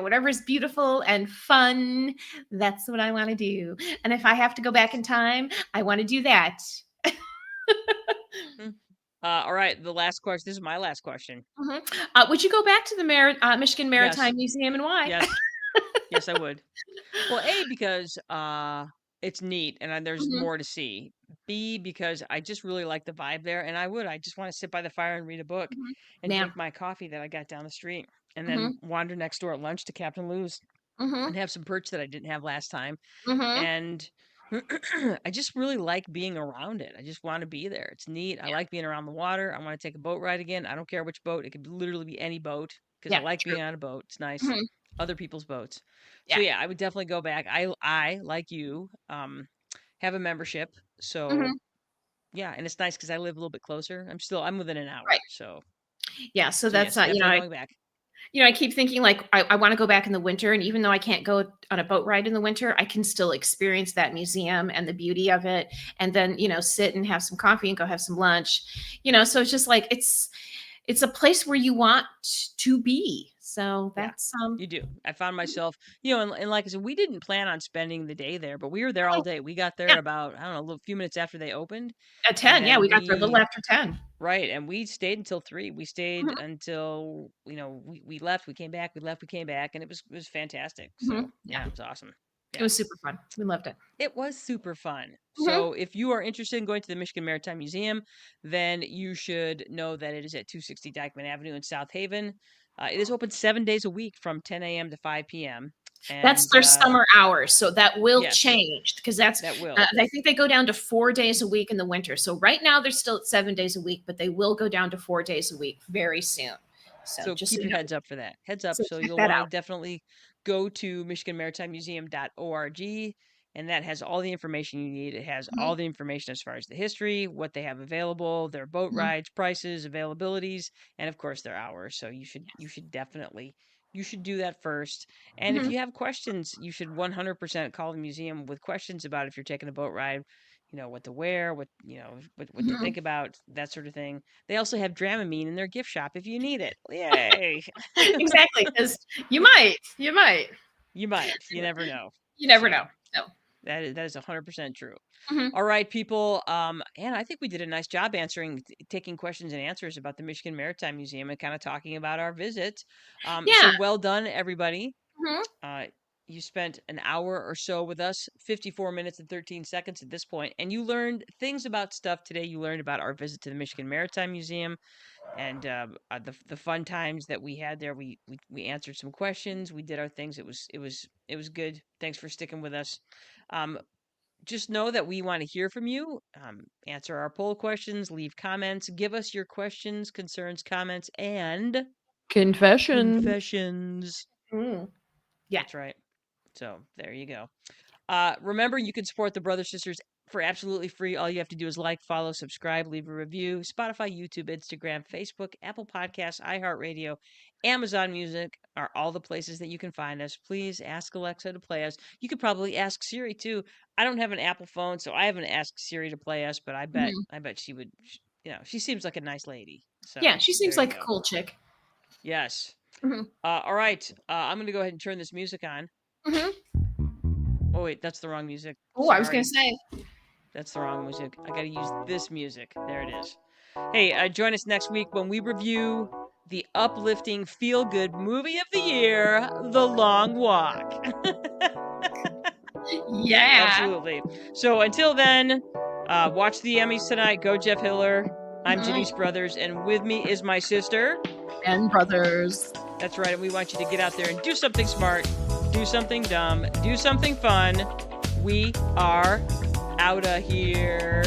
whatever's beautiful and fun, that's what I wanna do, and if I have to go back in time, I wanna do that. Mm. All right. The last question. This is my last question. Mhm. Would you go back to the Michigan Yes. Maritime Museum and why? Yes. Yes, I would. Well, A, because it's neat and there's Mhm, more to see. B, because I just really like the vibe there, and I just want to sit by the fire and read a book mhm. and Yeah. drink my coffee that I got down the street, and then Mhm, wander next door at lunch to Captain Lou's mhm, and have some perch that I didn't have last time. mhm. And I just really like being around it. I just want to be there. It's neat. I Yeah, like being around the water. I want to take a boat ride again. I don't care which boat. It could literally be any boat because I yeah, like true. being on a boat. It's nice. Mhm, Other people's boats. So yeah. yeah, I would definitely go back. I like you have a membership. So Mhm, yeah, and it's nice because I live a little bit closer. I'm within an right. hour. Yeah, so So that's, yes, definitely going back. I keep thinking, like, I wanna go back in the winter, and even though I can't go on a boat ride in the winter, I can still experience that museum and the beauty of it, and then, sit and have some coffee and go have some lunch, so it's just like it's a place where you want to be. So Yeah, that's, you do. I found myself, and like I said, we didn't plan on spending the day there, but we were there all oh, day. We got there yeah, about, I don't know, a little few minutes after they opened. at And 10, yeah, then we got there a little after 10. right. And we stayed until 3. We stayed Mhm, until, we left, we came back, we left, we came back, and it was fantastic. So mhm, yeah, yeah, it was awesome. it Yeah. was super fun. We loved it. It was super fun. Mhm, So, if you are interested in going to the Michigan Maritime Museum, then you should know that it is at 260 Dyckman Avenue in South Haven. It is open 7 days a week from 10 a.m. to 5 p.m. that's And their summer hours, so that will yes, change because that's, that will. I think they go down to 4 days a week in the winter. So right now they're still at 7 days a week, but they will go down to 4 days a week very soon. So So just so keep you your know, heads up for that. Heads up. so So check you'll that want to out. definitely go to michiganmaritimemuseum.org, and that has all the information you need. It has Mhm, all the information as far as the history, what they have available, their boat mhm, rides, prices, availabilities, and of course their hours. So you should do that first. And if mhm, you have questions, you should 100% call the museum with questions about if you're taking a boat ride, what to wear, what to mhm. think about, that sort of thing. They also have Dramamine in their gift shop if you need it. Yay! Exactly, 'cause you might. You might. You never know. You never know. So So, that is 100% true. mhm. All right, people. And I think we did a nice job taking questions and answers about the Michigan Maritime Museum and kind of talking about our visit. So Yeah, well done, everybody. mhm, Uh, you spent an hour or so with us, 54 minutes and 13 seconds at this point, and you learned things about stuff today. You learned about our visit to the Michigan Maritime Museum and the fun times that we had there. We answered some questions. We did our things. It was good. Thanks for sticking with us. Um, just know that we want to hear from you. Answer our poll questions, leave comments, give us your questions, concerns, comments, and confessions. Yeah. That's right. So there you go. Remember, you can support the Brother Sisters for absolutely free. All you have to do is like, follow, subscribe, leave a review. Spotify, YouTube, Instagram, Facebook, Apple Podcasts, iHeartRadio, Amazon Music are all the places that you can find us. Please ask Alexa to play us. You could probably ask Siri too. I don't have an Apple phone, so I haven't asked Siri to play us, but I bet she would. She seems like a nice lady. So Yeah, she seems there you like a go. cool chick. Yes. All right. I'm going to go ahead and turn this music on. Oh, wait, that's the wrong music. Oh, I was going to say. That's the wrong music. I got to use this music. There it is. Hey, join us next week when we review the uplifting, feel-good movie of the year, The Long Walk. Yeah. Absolutely. So until then, watch the Emmys tonight. Go Jeff Hiller. I'm Janice Brothers, and with me is my sister. And Brothers. That's right, and we want you to get out there and do something smart, do something dumb, do something fun. We are out of here.